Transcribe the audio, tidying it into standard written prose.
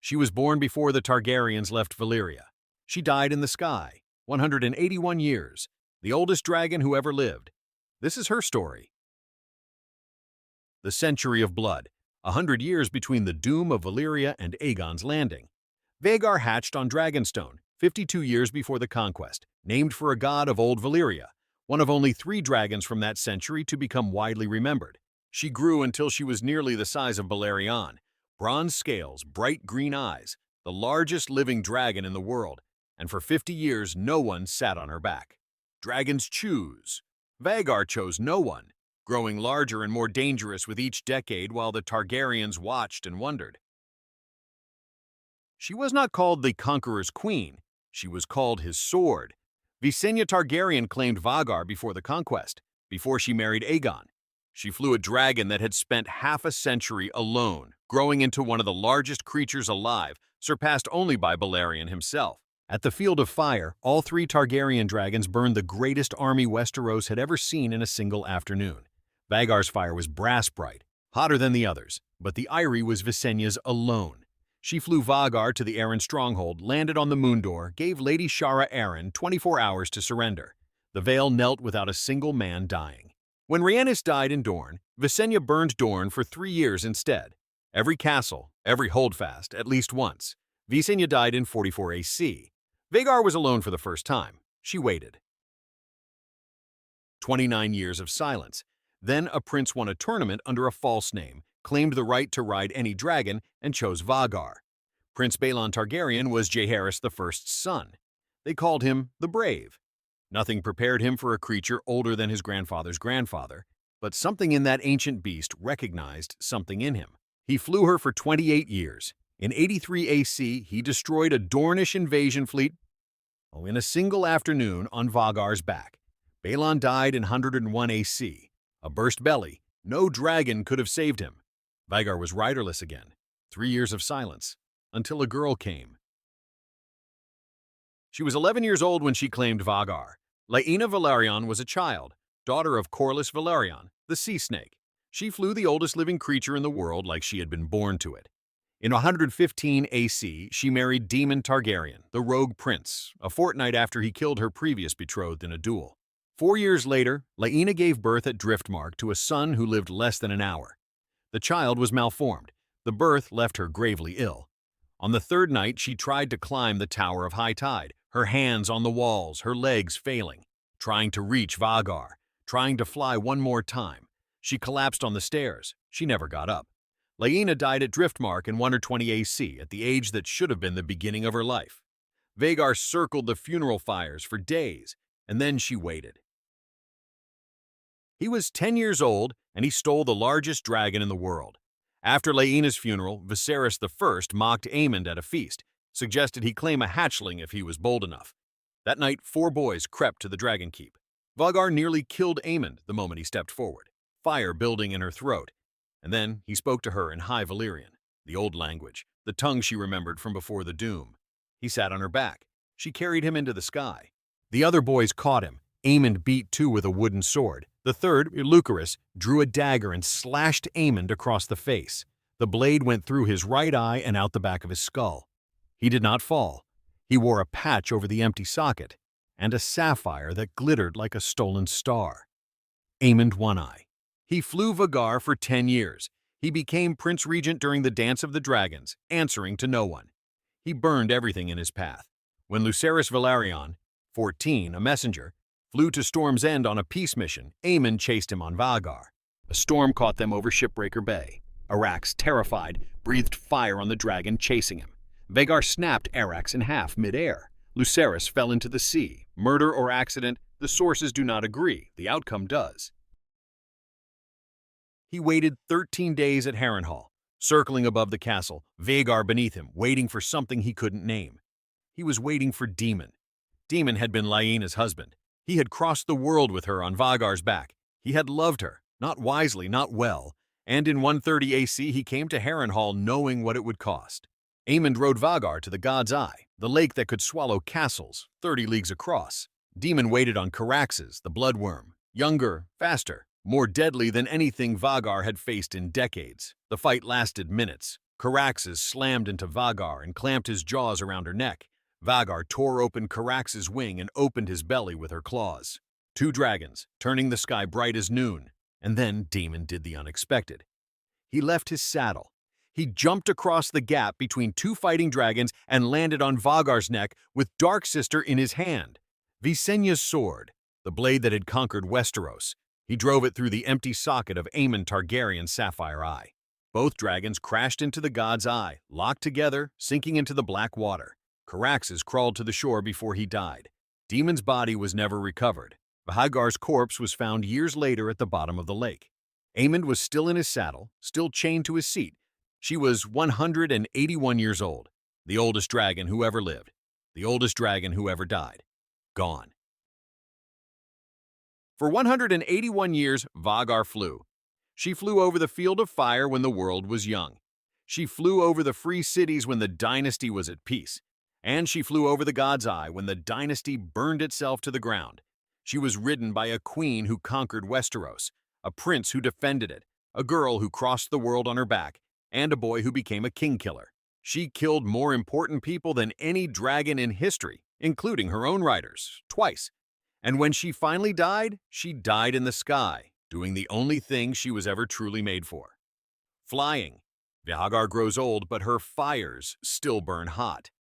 She was born before the Targaryens left Valyria. She died in the sky, 181 years, the oldest dragon who ever lived. This is her story. The Century of Blood, 100 years between the Doom of Valyria and Aegon's landing. Vhagar hatched on Dragonstone, 52 years before the Conquest, named for a god of old Valyria, one of only 3 dragons from that century to become widely remembered. She grew until she was nearly the size of Balerion, bronze scales, bright green eyes, the largest living dragon in the world, and for 50 years no one sat on her back. Dragons choose. Vhagar chose no one, growing larger and more dangerous with each decade while the Targaryens watched and wondered. She was not called the Conqueror's queen, she was called his sword. Visenya Targaryen claimed Vhagar before the Conquest, before she married Aegon. She flew a dragon that had spent half a century alone, growing into one of the largest creatures alive, surpassed only by Balerion himself. At the Field of Fire, all 3 Targaryen dragons burned the greatest army Westeros had ever seen in a single afternoon. Vhagar's fire was brass-bright, hotter than the others, but the Eyrie was Visenya's alone. She flew Vhagar to the Arryn stronghold, landed on the Moondoor, gave Lady Shara Arryn 24 hours to surrender. The Vale knelt without a single man dying. When Rhaenys died in Dorne, Visenya burned Dorne for 3 years instead. Every castle, every holdfast, at least once. Visenya died in 44 AC. Vhagar was alone for the first time. She waited. 29 years of silence. Then a prince won a tournament under a false name, claimed the right to ride any dragon, and chose Vhagar. Prince Baelon Targaryen was Jaehaerys I's son. They called him the Brave. Nothing prepared him for a creature older than his grandfather's grandfather, but something in that ancient beast recognized something in him. He flew her for 28 years. In 83 AC, he destroyed a Dornish invasion fleet in a single afternoon on Vhagar's back. Baelon died in 101 AC. A burst belly. No dragon could have saved him. Vhagar was riderless again. 3 years of silence, until a girl came. She was 11 years old when she claimed Vhagar. Laena Velaryon was a child, daughter of Corlys Velaryon, the sea snake. She flew the oldest living creature in the world like she had been born to it. In 115 AC, she married Daemon Targaryen, the rogue prince, a fortnight after he killed her previous betrothed in a duel. 4 years later, Laena gave birth at Driftmark to a son who lived less than an hour. The child was malformed. The birth left her gravely ill. On the 3rd night, she tried to climb the Tower of High Tide, her hands on the walls, her legs failing, trying to reach Vhagar, trying to fly one more time. She collapsed on the stairs. She never got up. Laena died at Driftmark in 120 AC at the age that should have been the beginning of her life. Vhagar circled the funeral fires for days, and then she waited. He was 10 years old, and he stole the largest dragon in the world. After Laena's funeral, Viserys I mocked Aemond at a feast, suggested he claim a hatchling if he was bold enough. That night, 4 boys crept to the dragon keep. Vhagar nearly killed Aemond the moment he stepped forward, fire building in her throat. And then he spoke to her in High Valyrian, the old language, the tongue she remembered from before the Doom. He sat on her back. She carried him into the sky. The other boys caught him. Aemond beat 2 with a wooden sword. The third, Lucerys, drew a dagger and slashed Aemond across the face. The blade went through his right eye and out the back of his skull. He did not fall. He wore a patch over the empty socket and a sapphire that glittered like a stolen star. Aemond One Eye. He flew Vhagar for 10 years. He became Prince Regent during the Dance of the Dragons, answering to no one. He burned everything in his path. When Lucerys Velaryon, 14, a messenger, flew to Storm's End on a peace mission, Aemond chased him on Vhagar. A storm caught them over Shipbreaker Bay. Arax, terrified, breathed fire on the dragon chasing him. Vhagar snapped Arax in half mid-air. Lucerys fell into the sea. Murder or accident, the sources do not agree. The outcome does. He waited 13 days at Harrenhal, circling above the castle, Vhagar beneath him, waiting for something he couldn't name. He was waiting for Daemon. Daemon had been Laena's husband. He had crossed the world with her on Vhagar's back. He had loved her, not wisely, not well, and in 130 AC he came to Harrenhal knowing what it would cost. Aemond rode Vhagar to the God's Eye, the lake that could swallow castles 30 leagues across. Daemon waited on Caraxes, the bloodworm, younger, faster, more deadly than anything Vhagar had faced in decades. The fight lasted minutes. Caraxes slammed into Vhagar and clamped his jaws around her neck. Vhagar tore open Caraxes' wing and opened his belly with her claws. Two dragons, turning the sky bright as noon. And then Daemon did the unexpected. He left his saddle. He jumped across the gap between two fighting dragons and landed on Vhagar's neck with Dark Sister in his hand. Visenya's sword, the blade that had conquered Westeros. He drove it through the empty socket of Aemond Targaryen's sapphire eye. Both dragons crashed into the god's eye, locked together, sinking into the black water. Caraxes crawled to the shore before he died. Daemon's body was never recovered. Vhagar's corpse was found years later at the bottom of the lake. Aemond was still in his saddle, still chained to his seat. She was 181 years old, the oldest dragon who ever lived, the oldest dragon who ever died. Gone. For 181 years, Vhagar flew. She flew over the field of fire when the world was young. She flew over the free cities when the dynasty was at peace. And she flew over the god's eye when the dynasty burned itself to the ground. She was ridden by a queen who conquered Westeros, a prince who defended it, a girl who crossed the world on her back, and a boy who became a king killer. She killed more important people than any dragon in history, including her own riders, twice. And when she finally died in the sky, doing the only thing she was ever truly made for. Flying. Vhagar grows old, but her fires still burn hot.